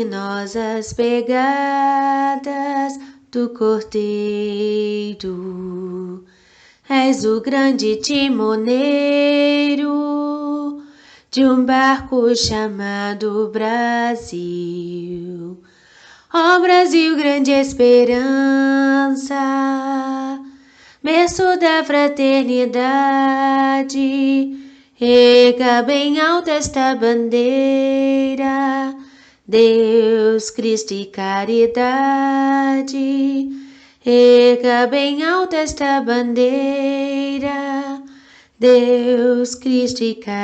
luminosas pegadas do Cordeiro. És o grande timoneiro de um barco chamado Brasil. Ó Brasil, grande esperança, berço da fraternidade, erga bem alta esta bandeira, Deus, Cristo e caridade. Erga bem alta esta bandeira, Deus, Cristo e caridade.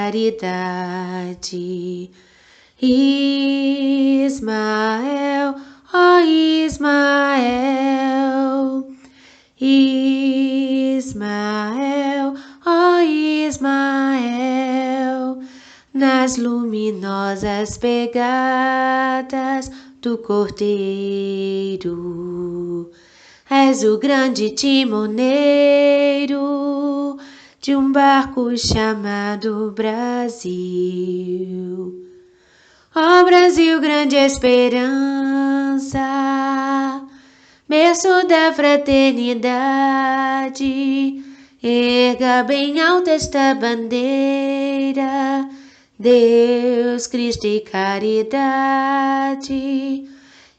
Ismael, ó Ismael, Ismael, ó Ismael, nas luminosas pegadas do Cordeiro. És o grande timoneiro de um barco chamado Brasil. Ó Brasil, grande esperança, berço da fraternidade, erga bem alta esta bandeira, Deus, Cristo e caridade.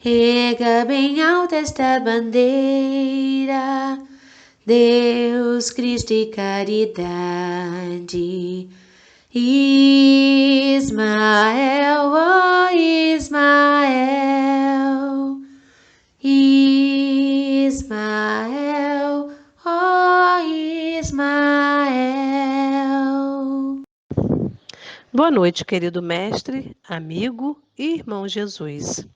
Erga bem alta esta bandeira, Deus, Cristo e caridade. Ismael, ó Ismael, Ismael, ó Ismael. Boa noite, querido mestre, amigo e irmão Jesus.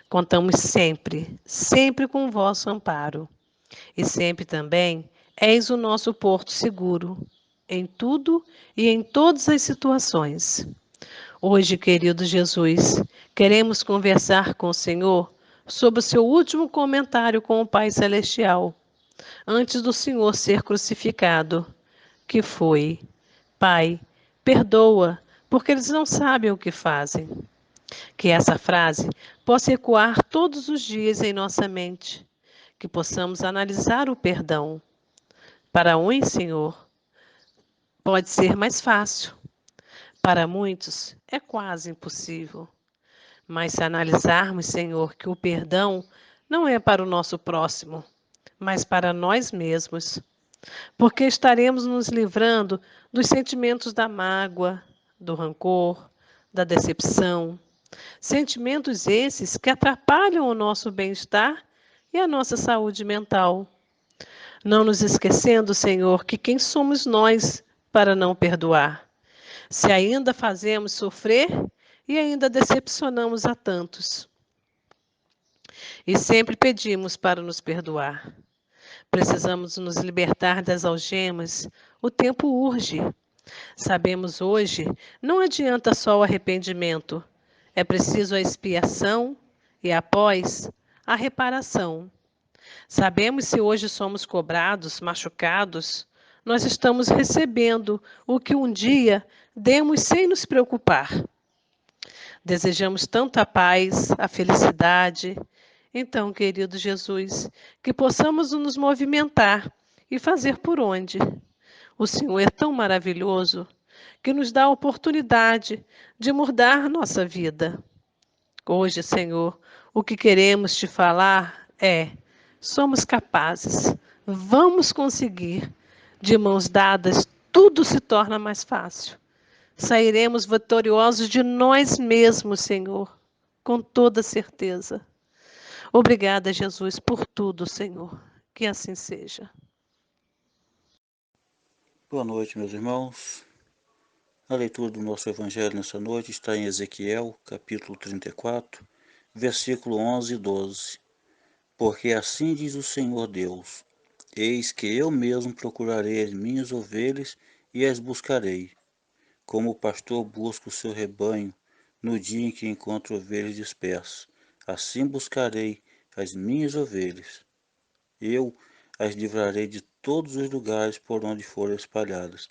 Contamos sempre, sempre com o vosso amparo. E sempre também és o nosso porto seguro, em tudo e em todas as situações. Hoje, querido Jesus, queremos conversar com o Senhor sobre o seu último comentário com o Pai Celestial, antes do Senhor ser crucificado, que foi: Pai, perdoa, porque eles não sabem o que fazem. Que essa frase possa ecoar todos os dias em nossa mente, que possamos analisar o perdão. Para uns, Senhor, pode ser mais fácil. Para muitos, é quase impossível. Mas se analisarmos, Senhor, que o perdão não é para o nosso próximo, mas para nós mesmos, porque estaremos nos livrando dos sentimentos da mágoa, do rancor, da decepção. Sentimentos esses que atrapalham o nosso bem-estar e a nossa saúde mental. Não nos esquecendo, Senhor, que quem somos nós para não perdoar? Se ainda fazemos sofrer e ainda decepcionamos a tantos. E sempre pedimos para nos perdoar. Precisamos nos libertar das algemas. O tempo urge. Sabemos hoje, não adianta só o arrependimento. É preciso a expiação e, após, a reparação. Sabemos se hoje somos cobrados, machucados, nós estamos recebendo o que um dia demos sem nos preocupar. Desejamos tanto a paz, a felicidade. Então, querido Jesus, que possamos nos movimentar e fazer por onde. O Senhor é tão maravilhoso que nos dá a oportunidade de mudar nossa vida. Hoje, Senhor, o que queremos te falar é: somos capazes, vamos conseguir. De mãos dadas, tudo se torna mais fácil. Sairemos vitoriosos de nós mesmos, Senhor, com toda certeza. Obrigada, Jesus, por tudo, Senhor. Que assim seja. Boa noite, meus irmãos. A leitura do nosso Evangelho nessa noite está em Ezequiel, capítulo 34, versículo 11 e 12. Porque assim diz o Senhor Deus: Eis que eu mesmo procurarei as minhas ovelhas e as buscarei, como o pastor busca o seu rebanho no dia em que encontra ovelhas dispersas. Assim buscarei as minhas ovelhas. Eu as livrarei de todos os lugares por onde forem espalhadas,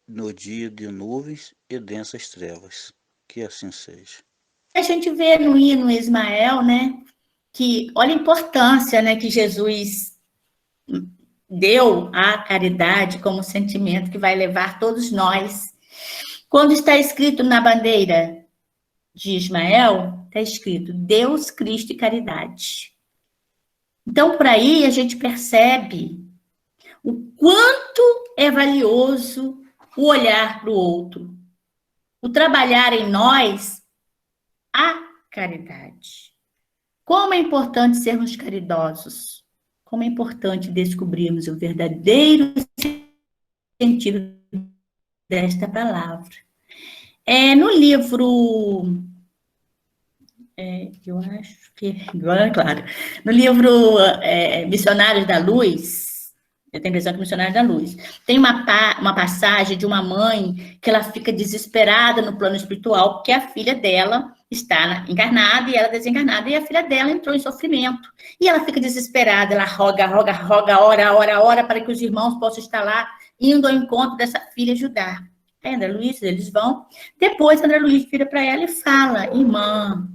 no dia de nuvens e densas trevas. Que assim seja. a gente vê no hino Ismael, né, que olha a importância, né, que Jesus deu à caridade como sentimento que vai levar todos nós. Quando está escrito na bandeira de Ismael, está escrito Deus, Cristo e caridade. Então, por aí a gente percebe o quanto é valioso o olhar para o outro, o trabalhar em nós a caridade. Como é importante sermos caridosos, como é importante descobrirmos o verdadeiro sentido desta palavra. No livro, eu acho que, agora, claro, no livro Missionários da Luz, eu tenho a impressão que Missionários da Luz, tem uma passagem de uma mãe que ela fica desesperada no plano espiritual, porque a filha dela está encarnada e ela desencarnada, e a filha dela entrou em sofrimento. E ela fica desesperada, ela roga, ora, para que os irmãos possam estar lá, indo ao encontro dessa filha ajudar. André Luiz, eles vão. Depois, André Luiz vira para ela e fala, irmã,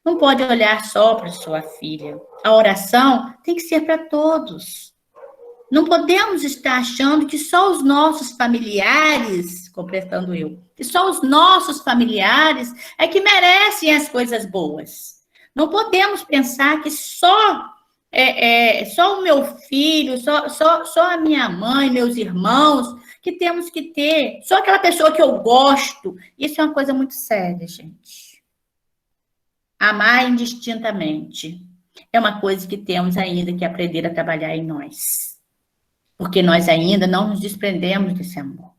não pode olhar só para sua filha. A oração tem que ser para todos. Não podemos estar achando que só os nossos familiares, completando eu, que só os nossos familiares é que merecem as coisas boas. Não podemos pensar que só o meu filho, só a minha mãe, meus irmãos, que temos que ter, só aquela pessoa que eu gosto. Isso é uma coisa muito séria, gente. Amar indistintamente é uma coisa que temos ainda que aprender a trabalhar em nós. Porque nós ainda não nos desprendemos desse amor.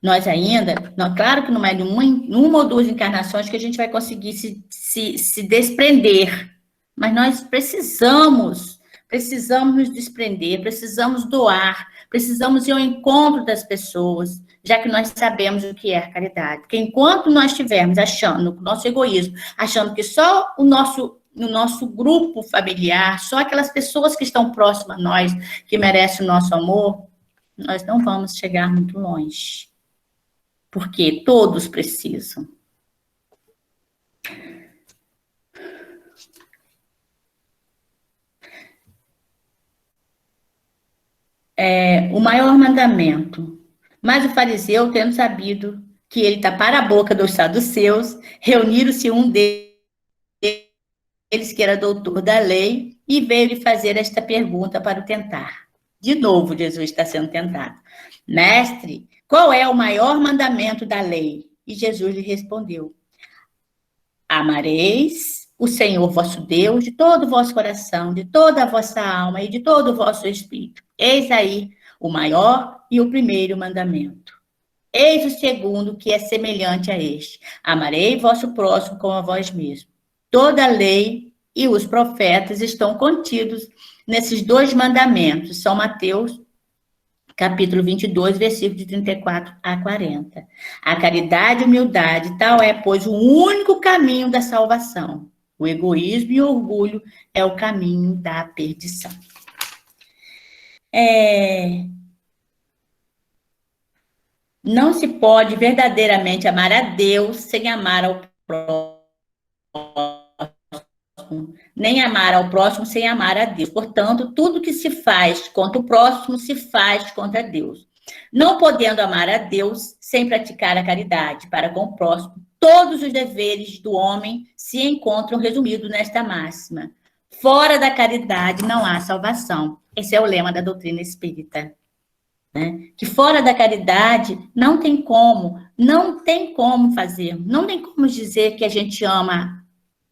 Nós ainda, claro que não é de uma ou duas encarnações que a gente vai conseguir se desprender, mas nós precisamos nos desprender, precisamos doar, precisamos ir ao encontro das pessoas, já que nós sabemos o que é a caridade. Porque enquanto nós estivermos achando, com o nosso egoísmo, achando que só no nosso grupo familiar, só aquelas pessoas que estão próximas a nós, que merecem o nosso amor, nós não vamos chegar muito longe. Porque todos precisam. O maior mandamento. Mas o fariseu, tendo sabido que ele tapara a boca dos saduceus, reuniram-se um deles, que era doutor da lei, e veio lhe fazer esta pergunta para o tentar. De novo, Jesus está sendo tentado. Mestre, qual é o maior mandamento da lei? E Jesus lhe respondeu: amareis o Senhor vosso Deus de todo o vosso coração, de toda a vossa alma e de todo o vosso espírito. Eis aí o maior e o primeiro mandamento. Eis o segundo, que é semelhante a este: amarei vosso próximo como a vós mesmo. Toda a lei e os profetas estão contidos nesses dois mandamentos. São Mateus, capítulo 22, versículo de 34 a 40. A caridade e humildade, tal é, pois, o único caminho da salvação. O egoísmo e o orgulho é o caminho da perdição. Não se pode verdadeiramente amar a Deus sem amar ao próximo, nem amar ao próximo sem amar a Deus. Portanto, tudo que se faz contra o próximo se faz contra Deus. Não podendo amar a Deus sem praticar a caridade para com o próximo, todos os deveres do homem se encontram resumidos nesta máxima: fora da caridade não há salvação. Esse é o lema da doutrina espírita. Né? Que fora da caridade não tem como fazer, não tem como dizer que a gente ama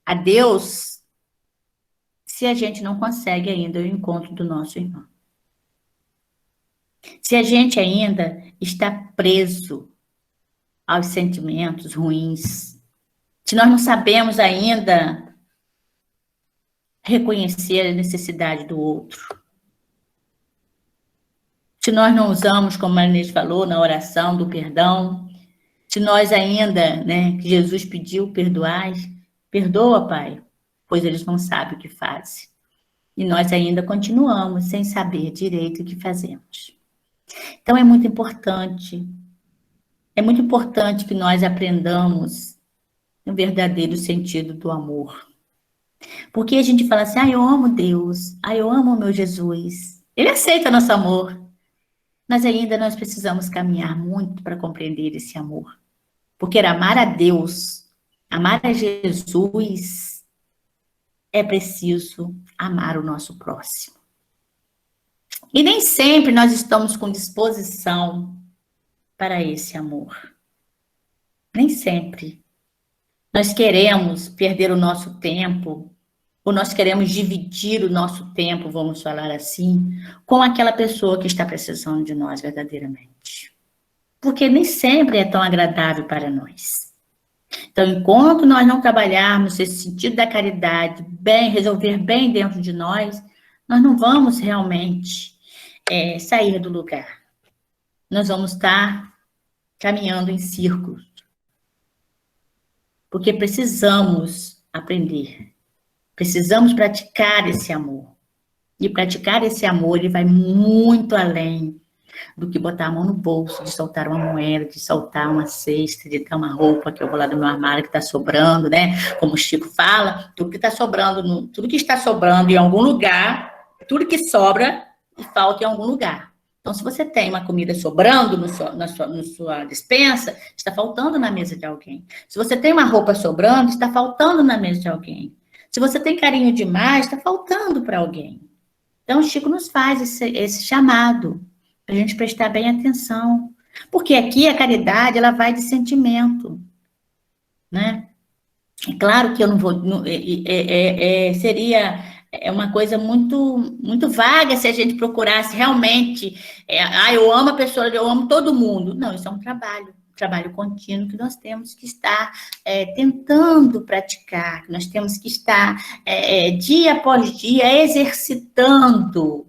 a Deus se a gente não consegue ainda o encontro do nosso irmão. Se a gente ainda está preso aos sentimentos ruins, se nós não sabemos ainda reconhecer a necessidade do outro, se nós não usamos, como a Inês falou, na oração do perdão, se nós ainda, né, que Jesus pediu, perdoais, perdoa, Pai, pois eles não sabem o que fazem. E nós ainda continuamos sem saber direito o que fazemos. Então, é muito importante que nós aprendamos o verdadeiro sentido do amor. Porque a gente fala assim, eu amo Deus, eu amo o meu Jesus. Ele aceita nosso amor. Mas ainda nós precisamos caminhar muito para compreender esse amor. Porque amar a Deus, amar a Jesus, é preciso amar o nosso próximo. E nem sempre nós estamos com disposição para esse amor. Nem sempre. Nós queremos perder o nosso tempo, ou nós queremos dividir o nosso tempo, vamos falar assim, com aquela pessoa que está precisando de nós verdadeiramente. Porque nem sempre é tão agradável para nós. Então, enquanto nós não trabalharmos esse sentido da caridade, resolver bem dentro de nós não vamos realmente sair do lugar. Nós vamos estar caminhando em círculos. Porque precisamos aprender. Precisamos praticar esse amor. E praticar esse amor, ele vai muito além do que botar a mão no bolso, de soltar uma moeda, de soltar uma cesta, de dar uma roupa que eu vou lá do meu armário que está sobrando, né? Como o Chico fala, tudo que está sobrando em algum lugar, tudo que sobra e falta em algum lugar. Então, se você tem uma comida sobrando na sua despensa, está faltando na mesa de alguém. Se você tem uma roupa sobrando, está faltando na mesa de alguém. Se você tem carinho demais, está faltando para alguém. Então, o Chico nos faz esse chamado para a gente prestar bem atenção. Porque aqui a caridade, ela vai de sentimento, né? É claro que eu não vou... seria uma coisa muito, muito vaga se a gente procurasse realmente... eu amo a pessoa, eu amo todo mundo. Não, isso é um trabalho contínuo que nós temos que estar tentando praticar, que nós temos que estar dia após dia exercitando.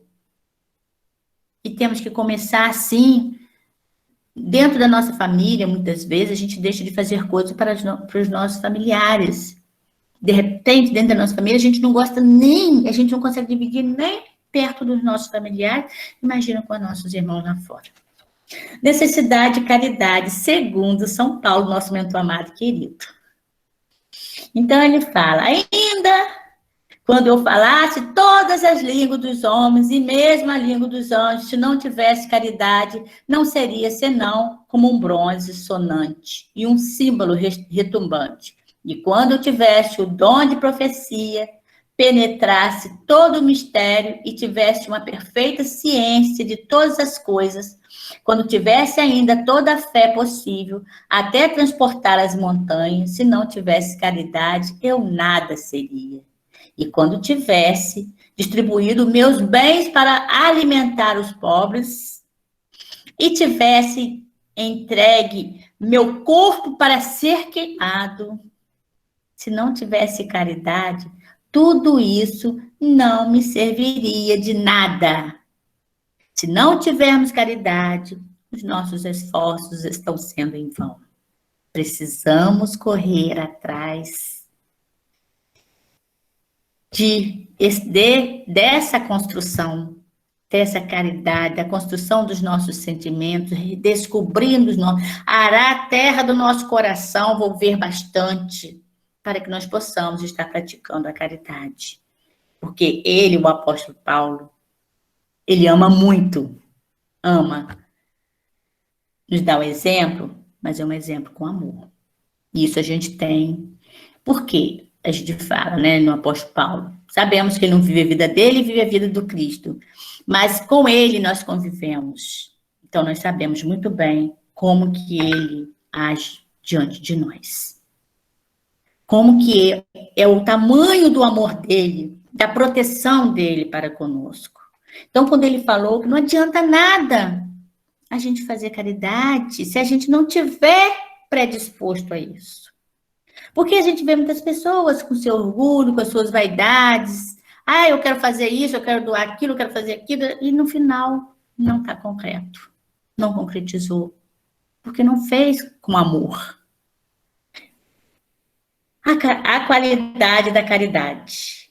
E temos que começar assim, dentro da nossa família, muitas vezes, a gente deixa de fazer coisas para os nossos familiares. De repente, dentro da nossa família, a gente não consegue dividir nem perto dos nossos familiares, imagina com os nossos irmãos lá fora. Necessidade e caridade, segundo São Paulo, nosso mentor amado e querido. Então, ele fala, ainda... Quando eu falasse todas as línguas dos homens e mesmo a língua dos anjos, se não tivesse caridade, não seria senão como um bronze sonante e um símbolo retumbante. E quando eu tivesse o dom de profecia, penetrasse todo o mistério e tivesse uma perfeita ciência de todas as coisas, quando tivesse ainda toda a fé possível, até transportar as montanhas, se não tivesse caridade, eu nada seria. E quando tivesse distribuído meus bens para alimentar os pobres e tivesse entregue meu corpo para ser queimado, se não tivesse caridade, tudo isso não me serviria de nada. Se não tivermos caridade, os nossos esforços estão sendo em vão. Precisamos correr atrás dessa construção, dessa caridade, da construção dos nossos sentimentos, descobrindo arar a terra do nosso coração, volver bastante, para que nós possamos estar praticando a caridade. Porque ele, o apóstolo Paulo, ele ama muito, nos dá o exemplo, mas é um exemplo com amor. E isso a gente tem. Por quê? A gente fala, né, no apóstolo Paulo, sabemos que ele não vive a vida dele, vive a vida do Cristo, mas com ele nós convivemos, então nós sabemos muito bem como que ele age diante de nós, como que é o tamanho do amor dele, da proteção dele para conosco. Então, quando ele falou que não adianta nada a gente fazer caridade se a gente não tiver predisposto a isso. Porque a gente vê muitas pessoas com seu orgulho, com as suas vaidades. Eu quero fazer isso, eu quero doar aquilo, eu quero fazer aquilo. E no final, não está concreto. Não concretizou. Porque não fez com amor. A qualidade da caridade.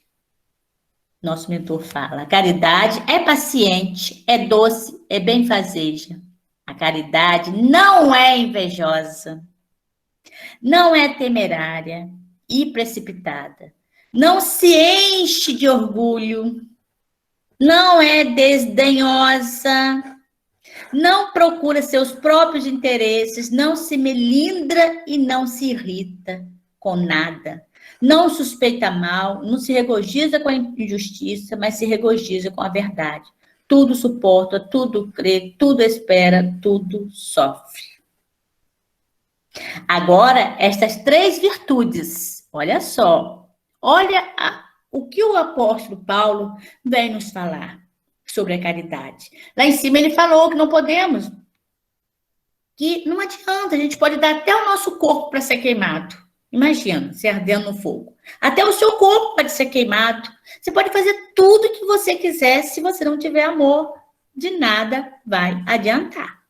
Nosso mentor fala. A caridade é paciente, é doce, é benfazeja. A caridade não é invejosa. Não é temerária e precipitada. Não se enche de orgulho. Não é desdenhosa. Não procura seus próprios interesses. Não se melindra e não se irrita com nada. Não suspeita mal, não se regozija com a injustiça, mas se regozija com a verdade. Tudo suporta, tudo crê, tudo espera, tudo sofre. Agora, estas 3 virtudes, olha só, olha o que o apóstolo Paulo vem nos falar sobre a caridade. Lá em cima ele falou que não podemos, que não adianta, a gente pode dar até o nosso corpo para ser queimado. Imagina, se ardendo no fogo. Até o seu corpo pode ser queimado. Você pode fazer tudo que você quiser, se você não tiver amor, de nada vai adiantar.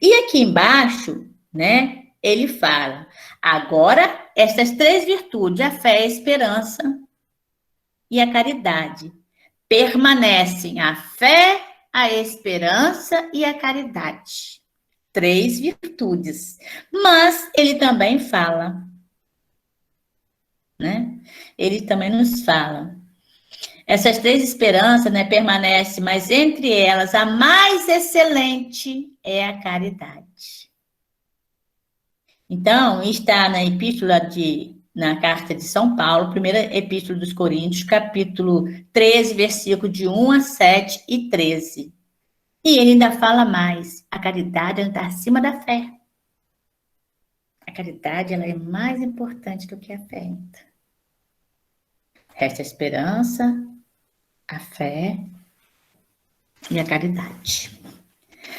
E aqui embaixo, né, ele fala, agora, essas 3 virtudes, a fé, a esperança e a caridade, permanecem a fé, a esperança e a caridade. 3 virtudes. Mas ele também fala, né? Ele também nos fala. Essas 3 esperanças, né, permanecem, mas entre elas a mais excelente é a caridade. Então, está na carta de São Paulo, primeira epístola dos Coríntios, capítulo 13, versículo de 1 a 7 e 13. E ele ainda fala mais, a caridade está acima da fé. A caridade, ela é mais importante do que a fé ainda. Resta a esperança, a fé e a caridade.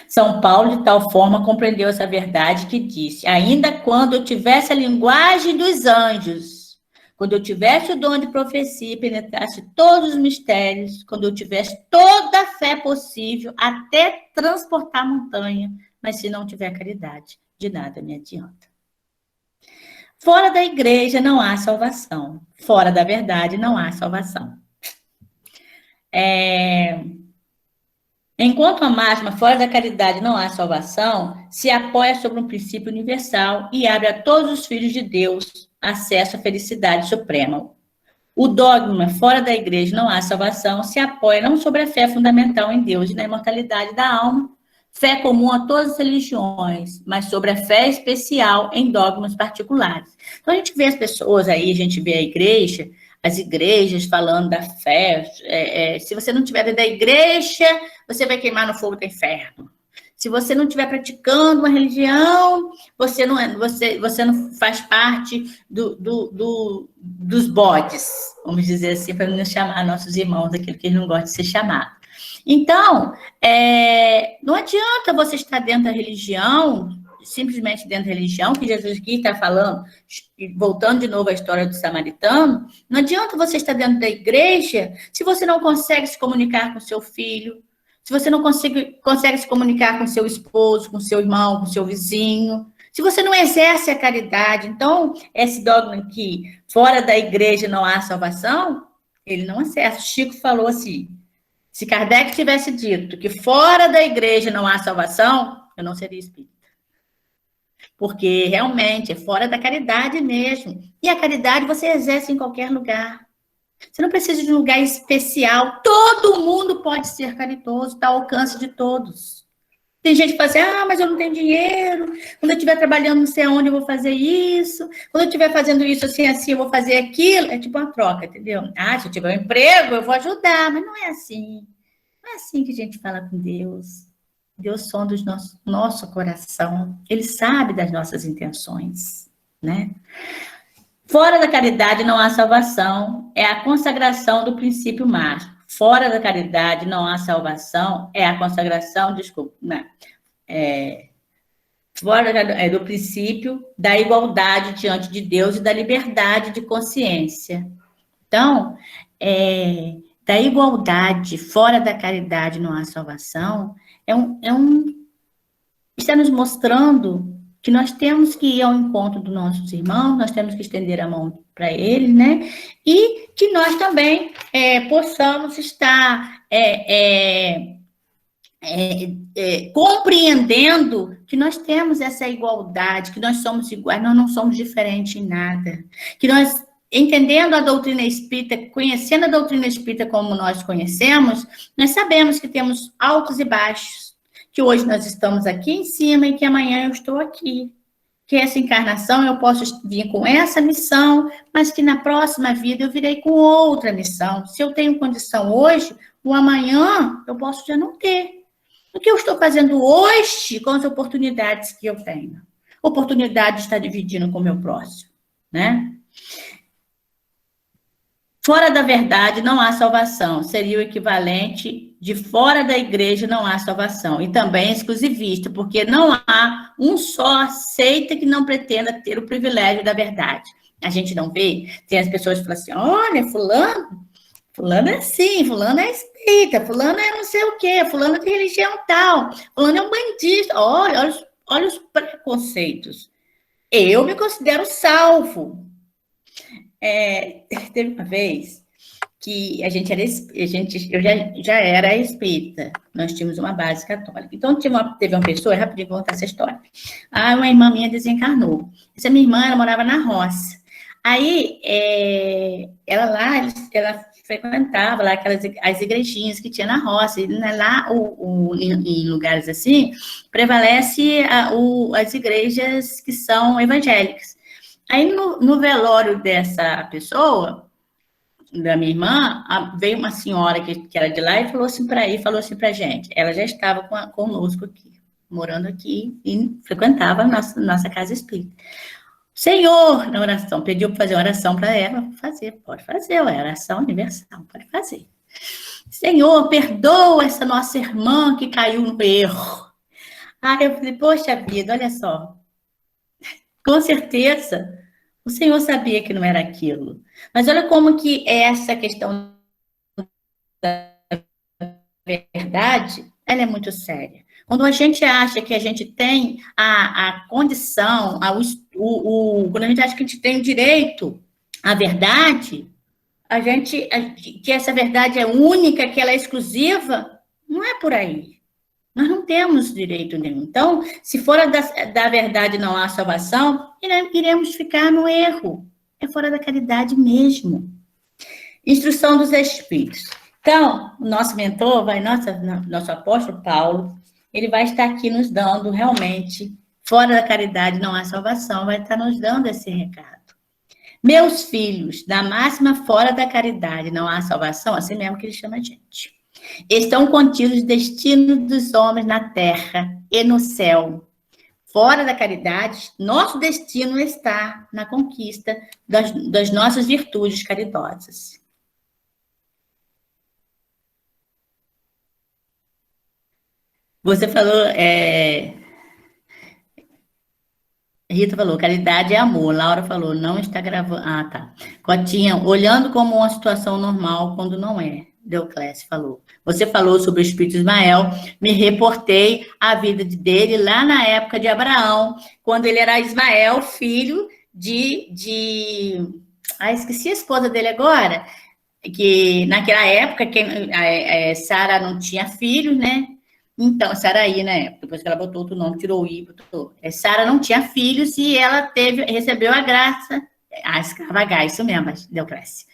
São Paulo, de tal forma, compreendeu essa verdade que disse, ainda quando eu tivesse a linguagem dos anjos, quando eu tivesse o dom de profecia e penetrasse todos os mistérios, quando eu tivesse toda a fé possível, até transportar a montanha, mas se não tiver caridade, de nada me adianta. Fora da igreja não há salvação. Fora da verdade não há salvação. Enquanto a máxima fora da caridade não há salvação, se apoia sobre um princípio universal e abre a todos os filhos de Deus acesso à felicidade suprema. O dogma fora da igreja não há salvação se apoia não sobre a fé fundamental em Deus e na imortalidade da alma, fé comum a todas as religiões, mas sobre a fé especial em dogmas particulares. Então, a gente vê as pessoas aí, a gente vê a igreja, as igrejas falando da fé. Se você não estiver dentro da igreja, você vai queimar no fogo do inferno. Se você não estiver praticando uma religião, você não faz parte dos bodes, vamos dizer assim, para não chamar nossos irmãos daquilo que eles não gostam de ser chamados. Então, não adianta você estar dentro da religião, simplesmente dentro da religião, que Jesus aqui está falando, voltando de novo à história do samaritano, não adianta você estar dentro da igreja se você não consegue se comunicar com seu filho, se você não consegue se comunicar com seu esposo, com seu irmão, com seu vizinho, se você não exerce a caridade. Então, esse dogma que fora da igreja não há salvação, ele não acessa. Chico falou assim, se Kardec tivesse dito que fora da igreja não há salvação, eu não seria espírita. Porque realmente é fora da caridade mesmo. E a caridade você exerce em qualquer lugar. Você não precisa de um lugar especial. Todo mundo pode ser caridoso, está ao alcance de todos. Tem gente que fala assim, mas eu não tenho dinheiro. Quando eu estiver trabalhando não sei aonde eu vou fazer isso. Quando eu estiver fazendo isso assim, eu vou fazer aquilo. É tipo uma troca, entendeu? Se eu tiver um emprego, eu vou ajudar. Mas não é assim. Não é assim que a gente fala com Deus. Deus sonda o nosso coração. Ele sabe das nossas intenções, né? Fora da caridade não há salvação. É a consagração do princípio máximo. Fora da caridade não há salvação. É a consagração, fora do princípio da igualdade diante de Deus e da liberdade de consciência. Então, da igualdade, fora da caridade não há salvação, está nos mostrando que nós temos que ir ao encontro dos nossos irmãos, nós temos que estender a mão para eles, né? E que nós também possamos estar compreendendo que nós temos essa igualdade, que nós somos iguais, nós não somos diferentes em nada, que nós, entendendo a doutrina espírita, conhecendo a doutrina espírita como nós conhecemos, nós sabemos que temos altos e baixos, que hoje nós estamos aqui em cima e que amanhã eu estou aqui, que essa encarnação eu posso vir com essa missão, mas que na próxima vida eu virei com outra missão. Se eu tenho condição hoje, o amanhã eu posso já não ter. O que eu estou fazendo hoje com as oportunidades que eu tenho? Oportunidade de estar dividindo com o meu próximo, né? Fora da verdade não há salvação. Seria o equivalente de fora da igreja não há salvação. E também é exclusivista, porque não há um só seita que não pretenda ter o privilégio da verdade. A gente não vê? Tem as pessoas que falam assim, olha, fulano é assim, fulano é espírita, fulano é não sei o quê, fulano é de religião tal, fulano é um bandista. Olha os preconceitos. Eu me considero salvo. Teve uma vez que eu já era espírita, nós tínhamos uma base católica. Então, teve uma pessoa, rapidinho vou contar essa história. Uma irmã minha desencarnou. Essa minha irmã, ela morava na roça. Aí, ela frequentava lá as igrejinhas que tinha na roça, e lá em lugares assim, prevalece as igrejas que são evangélicas. Aí no velório dessa pessoa, da minha irmã, veio uma senhora que era de lá e falou assim pra gente, ela já estava conosco aqui, morando aqui, e frequentava a nossa casa espírita. Senhor, na oração, pediu para fazer oração para ela, pode fazer, oração universal, pode fazer. Senhor, perdoa essa nossa irmã que caiu no erro. Eu falei, poxa vida, olha só, com certeza, o Senhor sabia que não era aquilo. Mas olha como que essa questão da verdade, ela é muito séria. Quando a gente acha que a gente tem a condição, quando a gente acha que a gente tem o direito à verdade, que essa verdade é única, que ela é exclusiva, não é por aí. Nós não temos direito nenhum. Então, se fora da verdade não há salvação, iremos ficar no erro. É fora da caridade mesmo. Instrução dos Espíritos. Então, o nosso mentor, nosso apóstolo Paulo, ele vai estar aqui nos dando realmente, fora da caridade não há salvação, vai estar nos dando esse recado. Meus filhos, da máxima fora da caridade não há salvação, assim mesmo que ele chama a gente. Estão contidos os destinos dos homens na terra e no céu. Fora da caridade, nosso destino está na conquista das nossas virtudes caridosas. Você falou, Rita falou, caridade é amor. Laura falou, não está gravando. Tá. Cotinha, olhando como uma situação normal quando não é. Deoclésio falou. Você falou sobre o Espírito Ismael, me reportei a vida dele lá na época de Abraão, quando ele era Ismael, filho esqueci a esposa dele agora, que naquela época Sara não tinha filhos, né? Então, Saraí, né? Depois que ela botou outro nome, tirou o I, botou. Sara não tinha filhos e ela recebeu a graça, a escrava H, isso mesmo, Deoclésio.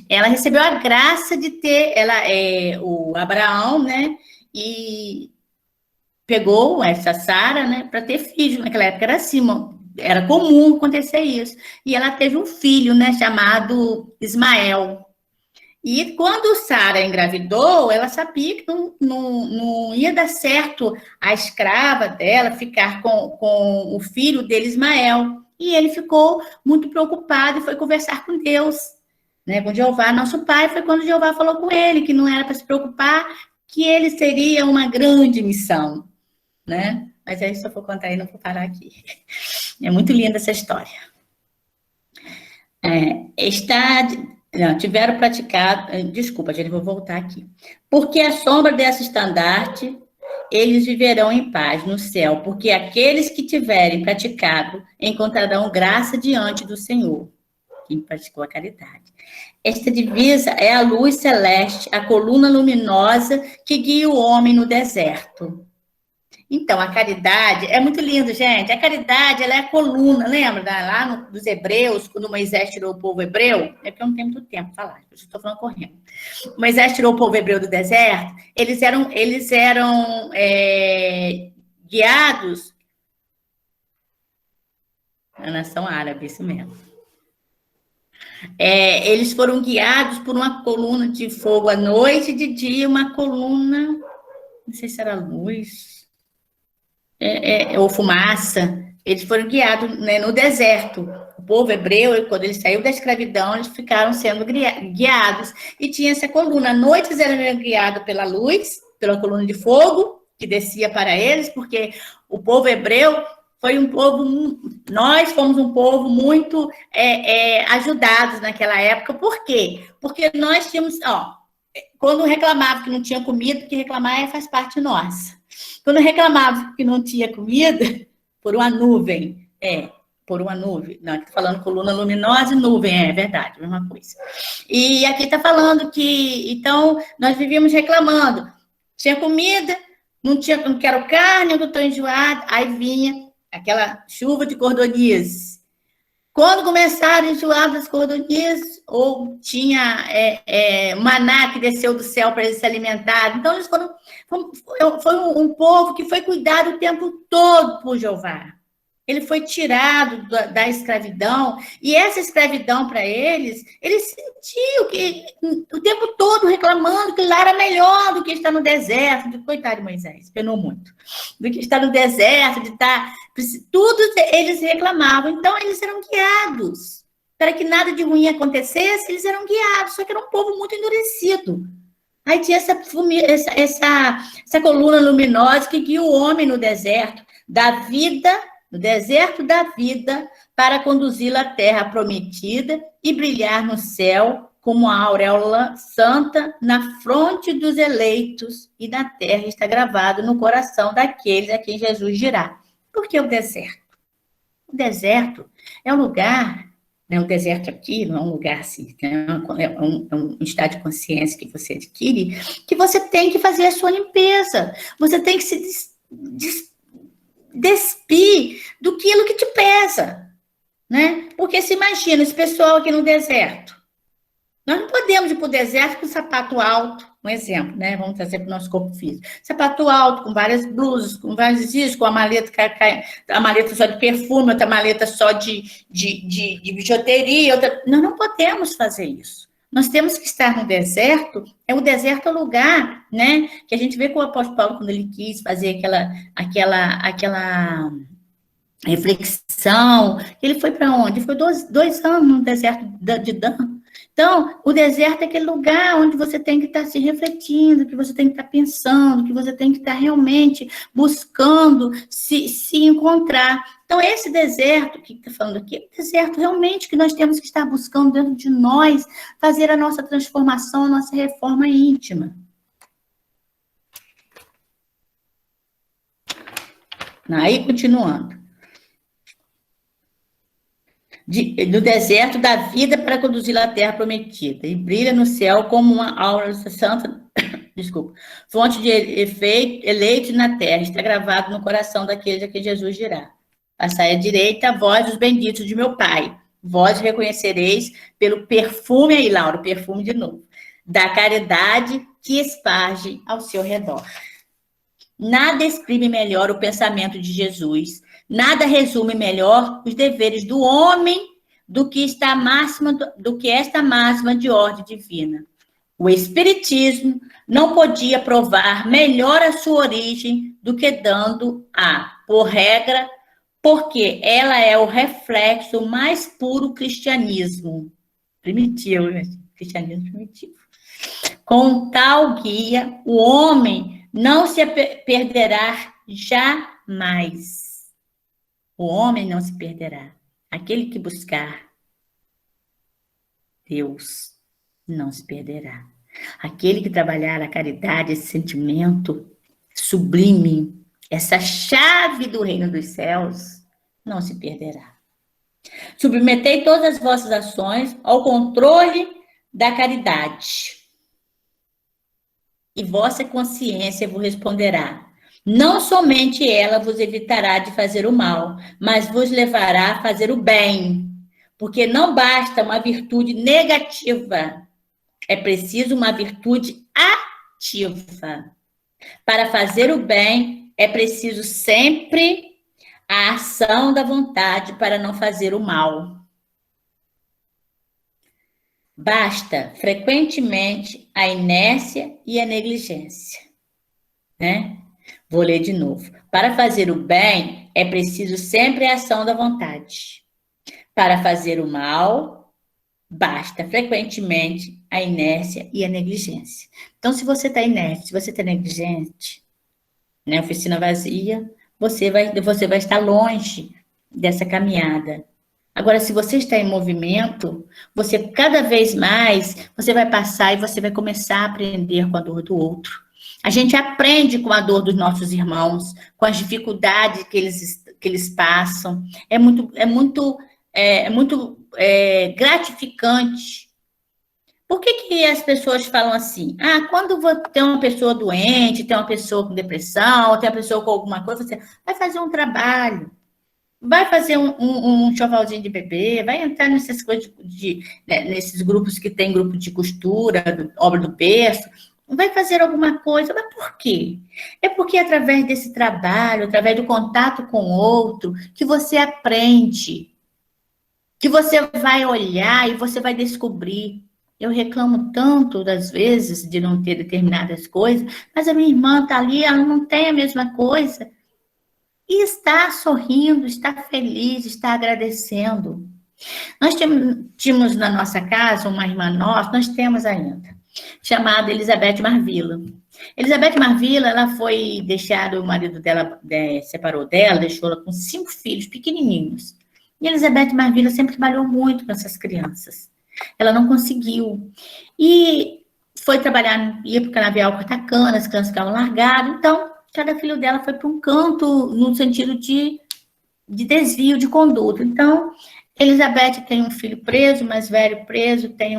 Ela recebeu a graça de ter, o Abraão, né? E pegou essa Sara, né? Para ter filhos. Naquela época era assim, era comum acontecer isso. E ela teve um filho, né? Chamado Ismael. E quando Sara engravidou, ela sabia que não ia dar certo a escrava dela ficar com o filho dele, Ismael. E ele ficou muito preocupado e foi conversar com Deus, né? Com Jeová, nosso pai. Foi quando Jeová falou com ele que não era para se preocupar, que ele seria uma grande missão, né? Mas aí, se eu for contar aí, não vou parar aqui. É muito linda essa história. Tiveram praticado... Desculpa, gente, vou voltar aqui. Porque a sombra dessa estandarte, eles viverão em paz no céu, porque aqueles que tiverem praticado encontrarão graça diante do Senhor. quem praticou a caridade. Esta divisa é a luz celeste, a coluna luminosa que guia o homem no deserto. Então, a caridade é muito lindo, gente. A caridade, ela é a coluna, lembra? Lá dos hebreus, quando Moisés tirou o povo hebreu, é porque eu não tenho muito tempo para falar, eu estou falando correndo. Moisés tirou o povo hebreu do deserto, eles eram guiados na nação árabe, isso mesmo. Eles foram guiados por uma coluna de fogo à noite e de dia, uma coluna, não sei se era luz, ou fumaça. Eles foram guiados, né, no deserto. O povo hebreu, quando ele saiu da escravidão, eles ficaram sendo guiados. E tinha essa coluna. À noite eles eram guiados pela luz, pela coluna de fogo, que descia para eles, porque o povo hebreu foi um povo, nós fomos um povo muito ajudados naquela época. Por quê? Porque nós tínhamos, quando reclamava que não tinha comida, porque reclamar faz parte nossa. Quando reclamava que não tinha comida, por uma nuvem, não, aqui está falando coluna luminosa e nuvem, é verdade, a mesma coisa. E aqui está falando que, então, nós vivíamos reclamando, tinha comida, não quero carne, eu estou enjoada, aí vinha aquela chuva de cordonias. Quando começaram a enjoar das cordonias, ou tinha maná que desceu do céu para eles se alimentarem. Então, eles foi um povo que foi cuidado o tempo todo por Jeová. Ele foi tirado da escravidão, e essa escravidão para eles sentiam que o tempo todo reclamando que lá era melhor do que estar no deserto. Coitado de Moisés, penou muito. Do que estar no deserto, de estar... Tudo eles reclamavam, então eles eram guiados. Para que nada de ruim acontecesse, eles eram guiados, só que era um povo muito endurecido. Aí tinha essa coluna luminosa que guia o homem no deserto da vida, no deserto da vida, para conduzi-lo à terra prometida e brilhar no céu como a auréola santa na fronte dos eleitos, e na terra está gravado no coração daqueles a quem Jesus dirá. Por que o deserto? O deserto é um lugar, né, o deserto aqui não é um lugar assim, né, é um estado de consciência que você adquire, que você tem que fazer a sua limpeza, você tem que se despir do que te pesa, né? Porque se imagina, esse pessoal aqui no deserto, nós não podemos ir para o deserto com sapato alto, um exemplo, né? Vamos trazer para o nosso corpo físico. Sapato alto, com várias blusas, com vários discos, com a maleta só de perfume, outra maleta só de bijuteria. Nós não podemos fazer isso. Nós temos que estar no deserto. O deserto é o lugar, né? Que a gente vê com o apóstolo Paulo, quando ele quis fazer aquela reflexão. Ele foi para onde? Ele foi 2 anos no deserto de Dan. Então, o deserto é aquele lugar onde você tem que estar se refletindo, que você tem que estar pensando, que você tem que estar realmente buscando se encontrar. Então, esse deserto que está falando aqui, é o deserto realmente que nós temos que estar buscando dentro de nós, fazer a nossa transformação, a nossa reforma íntima. Aí, continuando. Do deserto da vida para conduzi-la à terra prometida, e brilha no céu como uma aura santa, fonte de eleito na terra, está gravado no coração daqueles a que Jesus dirá. Passai à direita, vós os benditos de meu Pai, vós reconhecereis pelo perfume, aí Laura, perfume de novo, da caridade que esparge ao seu redor. Nada exprime melhor o pensamento de Jesus, nada resume melhor os deveres do homem do que esta máxima de ordem divina. O Espiritismo não podia provar melhor a sua origem do que dando por regra, porque ela é o reflexo mais puro cristianismo primitivo. Com tal guia, o homem não se perderá jamais. O homem não se perderá. Aquele que buscar Deus não se perderá. Aquele que trabalhar a caridade, esse sentimento sublime, essa chave do reino dos céus, não se perderá. Submetei todas as vossas ações ao controle da caridade. E vossa consciência vos responderá. Não somente ela vos evitará de fazer o mal, mas vos levará a fazer o bem. Porque não basta uma virtude negativa, é preciso uma virtude ativa. Para fazer o bem, é preciso sempre a ação da vontade para não fazer o mal. Basta, frequentemente, a inércia e a negligência. Né? Vou ler de novo. Para fazer o bem, é preciso sempre a ação da vontade. Para fazer o mal, basta, frequentemente, a inércia e a negligência. Então, se você está inerte, se você está negligente, né, oficina vazia, você vai estar longe dessa caminhada. Agora, se você está em movimento, você cada vez mais, você vai passar e você vai começar a aprender com a dor do outro. A gente aprende com a dor dos nossos irmãos, com as dificuldades que eles passam. É muito gratificante. Por que as pessoas falam assim? Quando tem uma pessoa doente, tem uma pessoa com depressão, tem uma pessoa com alguma coisa, você vai fazer um trabalho. Vai fazer um enxovalzinho de bebê, vai entrar nessas coisas nesses grupos que tem grupo de costura, obra do berço, vai fazer alguma coisa, mas por quê? É porque através desse trabalho, através do contato com o outro, que você aprende, que você vai olhar e você vai descobrir. Eu reclamo tanto, das vezes, de não ter determinadas coisas, mas a minha irmã está ali, ela não tem a mesma coisa. E está sorrindo, está feliz, está agradecendo. Nós tínhamos na nossa casa uma irmã nossa, nós temos ainda, chamada Elizabeth Marvila. Elizabeth Marvila, ela foi deixada, o marido dela separou dela, deixou ela com 5 filhos pequenininhos. E Elizabeth Marvila sempre trabalhou muito com essas crianças. Ela não conseguiu. E foi trabalhar, ia para o canavial cortar cana, as crianças ficavam largadas, então cada filho dela foi para um canto no sentido de desvio de conduta. Então, Elizabeth tem um filho preso, mais velho preso, tem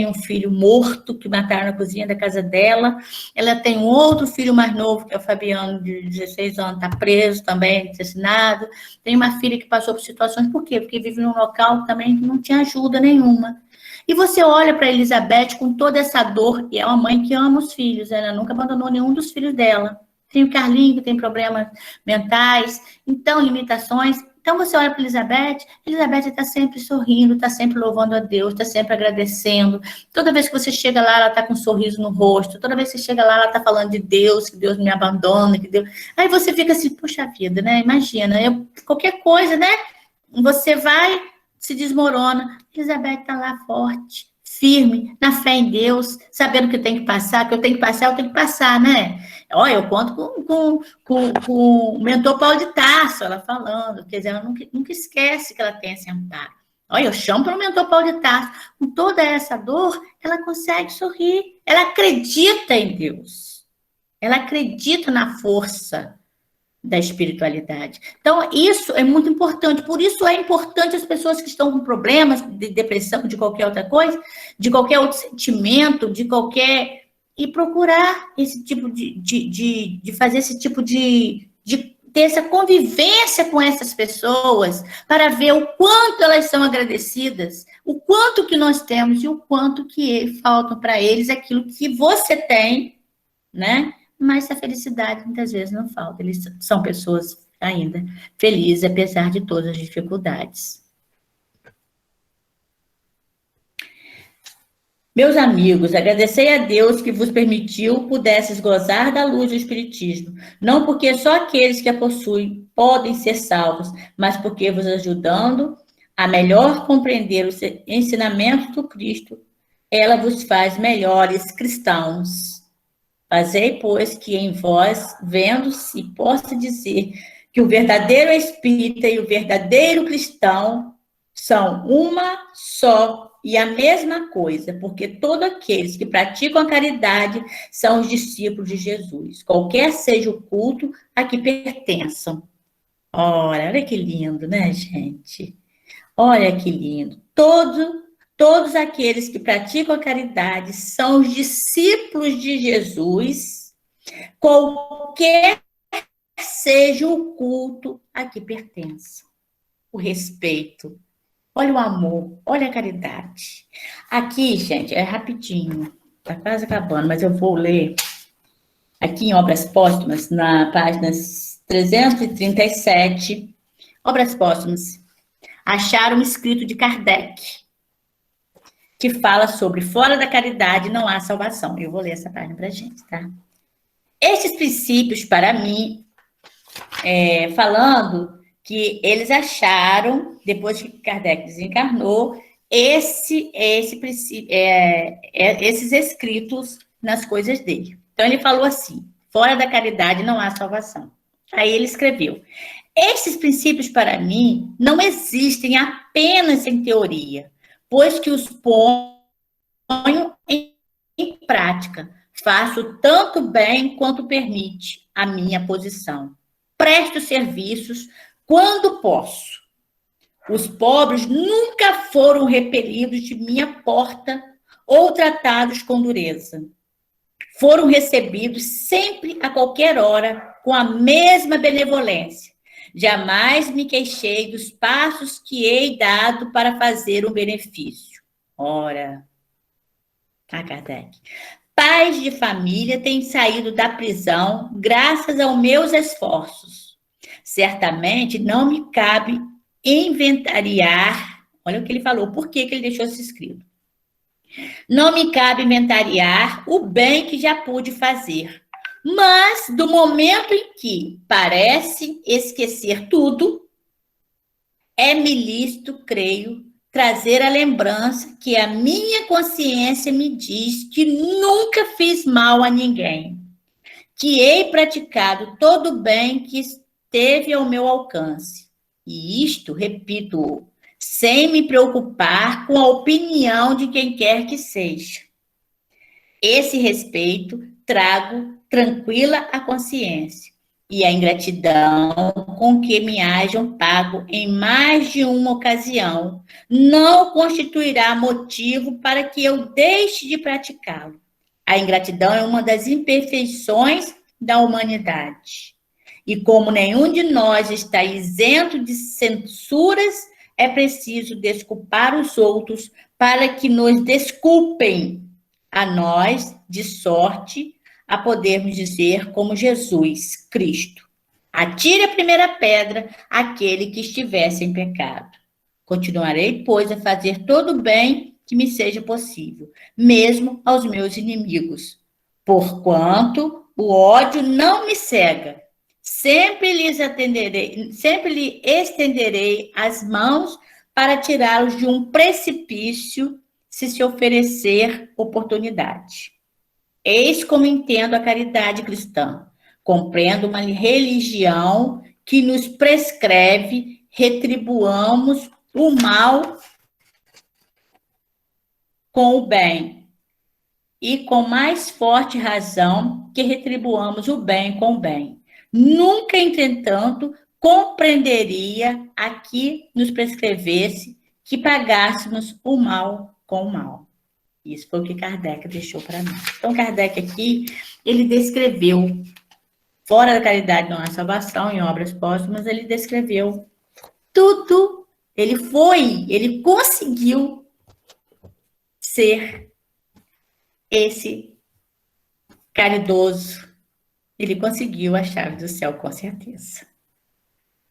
um filho morto que mataram na cozinha da casa dela. Ela tem um outro filho mais novo, que é o Fabiano, de 16 anos, está preso também, assassinado. Tem uma filha que passou por situações, por quê? Porque vive num local também que não tinha ajuda nenhuma. E você olha para Elizabeth com toda essa dor, e é uma mãe que ama os filhos, ela nunca abandonou nenhum dos filhos dela. Tem o Carlinho, que tem problemas mentais, então, limitações. Então, você olha para Elizabeth está sempre sorrindo, está sempre louvando a Deus, está sempre agradecendo. Toda vez que você chega lá, ela está com um sorriso no rosto. Toda vez que você chega lá, ela está falando de Deus, que Deus me abandona, que Deus... Aí você fica assim, puxa vida, né? Imagina, qualquer coisa, né? Você vai, se desmorona. Elizabeth está lá forte, firme, na fé em Deus, sabendo que tem que passar, que eu tenho que passar, né? Olha, eu conto com o mentor Paulo de Tarso, ela falando, quer dizer, ela nunca esquece que ela tem esse amparo. Olha, eu chamo pelo mentor Paulo de Tarso. Com toda essa dor, ela consegue sorrir. Ela acredita em Deus. Ela acredita na força da espiritualidade. Então, isso é muito importante. Por isso é importante as pessoas que estão com problemas de depressão, de qualquer outra coisa, de qualquer outro sentimento, e procurar esse tipo de fazer esse tipo de ter essa convivência com essas pessoas para ver o quanto elas são agradecidas, o quanto que nós temos e o quanto que falta para eles aquilo que você tem, né? Mas a felicidade muitas vezes não falta. Eles são pessoas ainda felizes, apesar de todas as dificuldades. Meus amigos, agradecei a Deus que vos permitiu pudesses gozar da luz do Espiritismo, não porque só aqueles que a possuem podem ser salvos, mas porque vos ajudando a melhor compreender os ensinamentos do Cristo, ela vos faz melhores cristãos. Fazei, pois, que em vós, vendo-se, possa dizer que o verdadeiro espírita e o verdadeiro cristão são uma só e a mesma coisa, porque todos aqueles que praticam a caridade são os discípulos de Jesus, qualquer seja o culto a que pertençam. Olha que lindo, né, gente? Olha que lindo. Todos aqueles que praticam a caridade são os discípulos de Jesus, qualquer seja o culto a que pertençam. O respeito, olha o amor, olha a caridade. Aqui, gente, é rapidinho, está quase acabando, mas eu vou ler aqui em Obras Póstumas, na página 337, Obras Póstumas, acharam um escrito de Kardec, que fala sobre fora da caridade não há salvação. Eu vou ler essa página para a gente, tá? Estes princípios, para mim, falando que eles acharam, depois que Kardec desencarnou, esses escritos nas coisas dele. Então, ele falou assim, fora da caridade não há salvação. Aí ele escreveu, esses princípios, para mim, não existem apenas em teoria, pois que os ponho em prática. Faço tanto bem quanto permite a minha posição. Presto serviços quando posso. Os pobres nunca foram repelidos de minha porta ou tratados com dureza. Foram recebidos sempre, a qualquer hora, com a mesma benevolência. Jamais me queixei dos passos que hei dado para fazer um benefício. Ora, Kardec. Pais de família têm saído da prisão graças aos meus esforços. Certamente não me cabe inventariar, olha o que ele falou, por que ele deixou isso escrito? Não me cabe inventariar o bem que já pude fazer. Mas, do momento em que parece esquecer tudo, é-me lícito, creio, trazer a lembrança que a minha consciência me diz que nunca fiz mal a ninguém, que hei praticado todo o bem que esteve ao meu alcance. E isto, repito, sem me preocupar com a opinião de quem quer que seja. Esse respeito trago tranquila a consciência e a ingratidão com que me hajam pago em mais de uma ocasião não constituirá motivo para que eu deixe de praticá-lo. A ingratidão é uma das imperfeições da humanidade. E como nenhum de nós está isento de censuras, é preciso desculpar os outros para que nos desculpem a nós, de sorte a podermos dizer como Jesus Cristo: atire a primeira pedra aquele que estivesse em pecado. Continuarei, pois, a fazer todo o bem que me seja possível, mesmo aos meus inimigos, porquanto o ódio não me cega. Sempre lhe estenderei as mãos para tirá-los de um precipício, se oferecer oportunidade. Eis como entendo a caridade cristã. Compreendo uma religião que nos prescreve retribuamos o mal com o bem. E com mais forte razão que retribuamos o bem com o bem. Nunca, entretanto, compreenderia a que nos prescrevesse que pagássemos o mal com o mal. Isso foi o que Kardec deixou para mim. Então, Kardec aqui, ele descreveu, fora da caridade não há salvação, em Obras Póstumas, ele descreveu tudo. Ele conseguiu ser esse caridoso. Ele conseguiu a chave do céu, com certeza.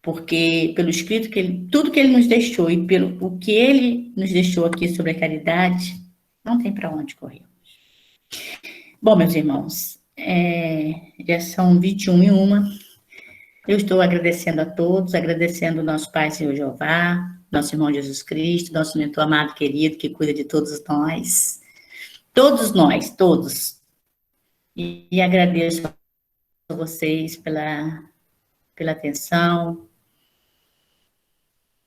Porque pelo escrito tudo que ele nos deixou e pelo o que ele nos deixou aqui sobre a caridade, não tem para onde correr. Bom, meus irmãos, já são 21h01. Eu estou agradecendo a todos, agradecendo o nosso Pai Senhor Jeová, nosso irmão Jesus Cristo, nosso mentor amado querido, que cuida de todos nós. Todos nós, todos. E agradeço a vocês pela atenção,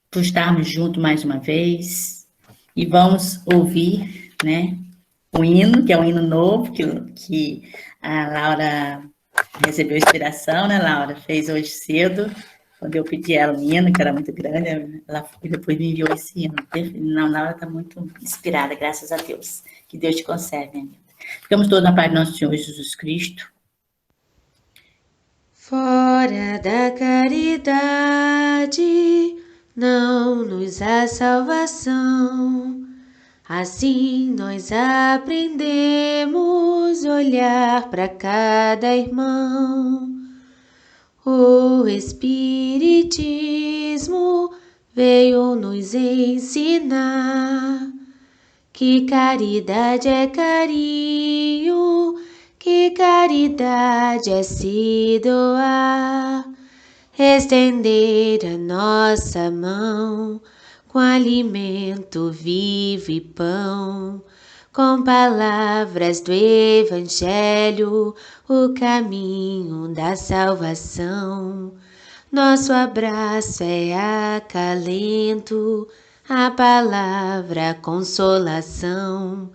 por estarmos juntos mais uma vez. E vamos ouvir, né, o hino, que é um hino novo, que a Laura recebeu inspiração, né, Laura? Fez hoje cedo. Quando eu pedi ela, menina, que era muito grande, ela foi, depois me enviou esse hino. Não, ela está muito inspirada, graças a Deus. Que Deus te conserve, minha vida. Ficamos todos na paz do nosso Senhor Jesus Cristo. Fora da caridade não nos há salvação. Assim nós aprendemos a olhar para cada irmão. O Espiritismo veio nos ensinar que caridade é carinho, que caridade é se doar, estender a nossa mão com alimento vivo e pão, com palavras do Evangelho, o caminho da salvação. Nosso abraço é acalento, a palavra consolação.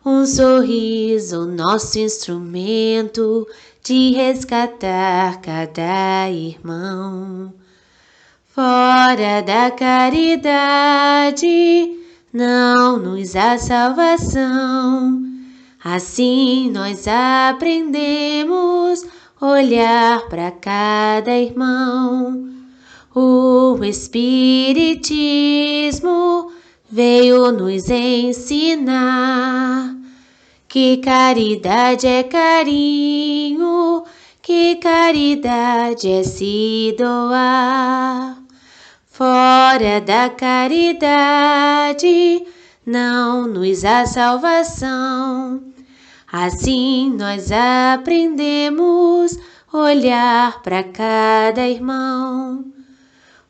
Um sorriso, nosso instrumento de resgatar cada irmão. Fora da caridade não nos há salvação. Assim nós aprendemos a olhar para cada irmão. O Espiritismo veio nos ensinar que caridade é carinho, que caridade é se doar. Fora da caridade não nos há salvação. Assim nós aprendemos a olhar para cada irmão.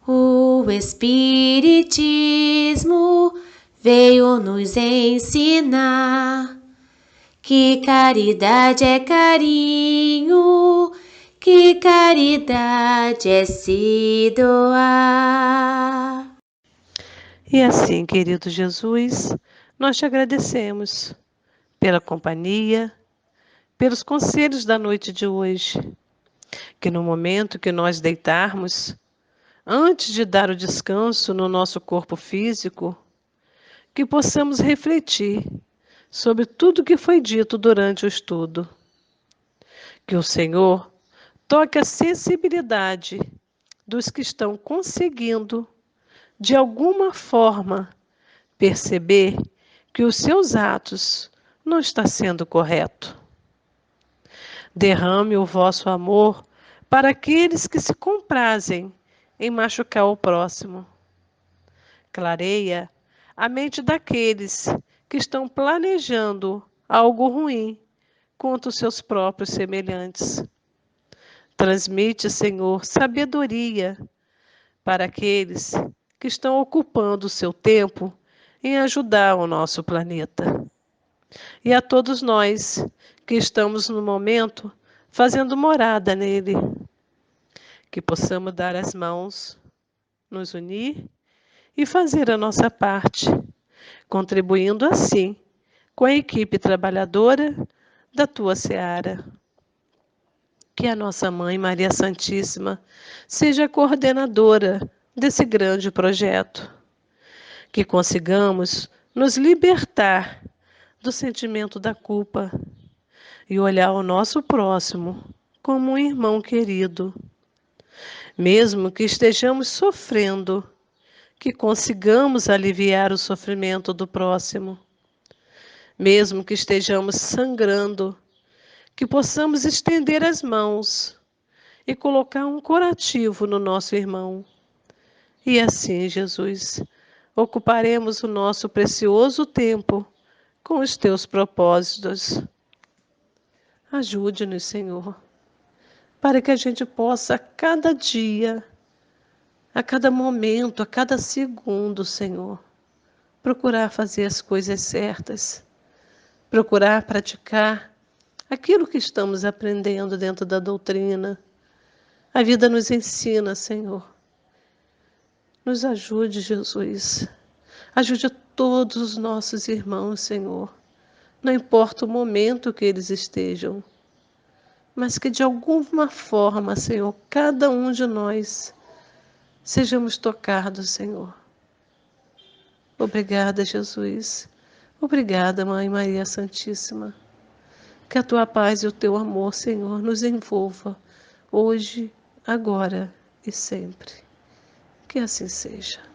O Espiritismo veio nos ensinar que caridade é carinho, que caridade é se doar. E assim, querido Jesus, nós te agradecemos pela companhia, pelos conselhos da noite de hoje, que no momento que nós deitarmos, antes de dar o descanso no nosso corpo físico, que possamos refletir sobre tudo que foi dito durante o estudo. Que o Senhor toque a sensibilidade dos que estão conseguindo, de alguma forma, perceber que os seus atos não estão sendo corretos. Derrame o vosso amor para aqueles que se comprazem em machucar o próximo. Clareia a mente daqueles que estão planejando algo ruim contra os seus próprios semelhantes. Transmite, Senhor, sabedoria para aqueles que estão ocupando o seu tempo em ajudar o nosso planeta. E a todos nós que estamos no momento fazendo morada nele, que possamos dar as mãos, nos unir e fazer a nossa parte, contribuindo assim com a equipe trabalhadora da tua seara. Que a nossa Mãe Maria Santíssima seja a coordenadora desse grande projeto. Que consigamos nos libertar do sentimento da culpa e olhar o nosso próximo como um irmão querido. Mesmo que estejamos sofrendo, que consigamos aliviar o sofrimento do próximo. Mesmo que estejamos sangrando, que possamos estender as mãos e colocar um curativo no nosso irmão. E assim, Jesus, ocuparemos o nosso precioso tempo com os teus propósitos. Ajude-nos, Senhor, para que a gente possa a cada dia, a cada momento, a cada segundo, Senhor, procurar fazer as coisas certas, procurar praticar aquilo que estamos aprendendo dentro da doutrina. A vida nos ensina, Senhor. Nos ajude, Jesus. Ajude a todos os nossos irmãos, Senhor. Não importa o momento que eles estejam, mas que de alguma forma, Senhor, cada um de nós sejamos tocados, Senhor. Obrigada, Jesus. Obrigada, Mãe Maria Santíssima. Que a tua paz e o teu amor, Senhor, nos envolva hoje, agora e sempre. Que assim seja.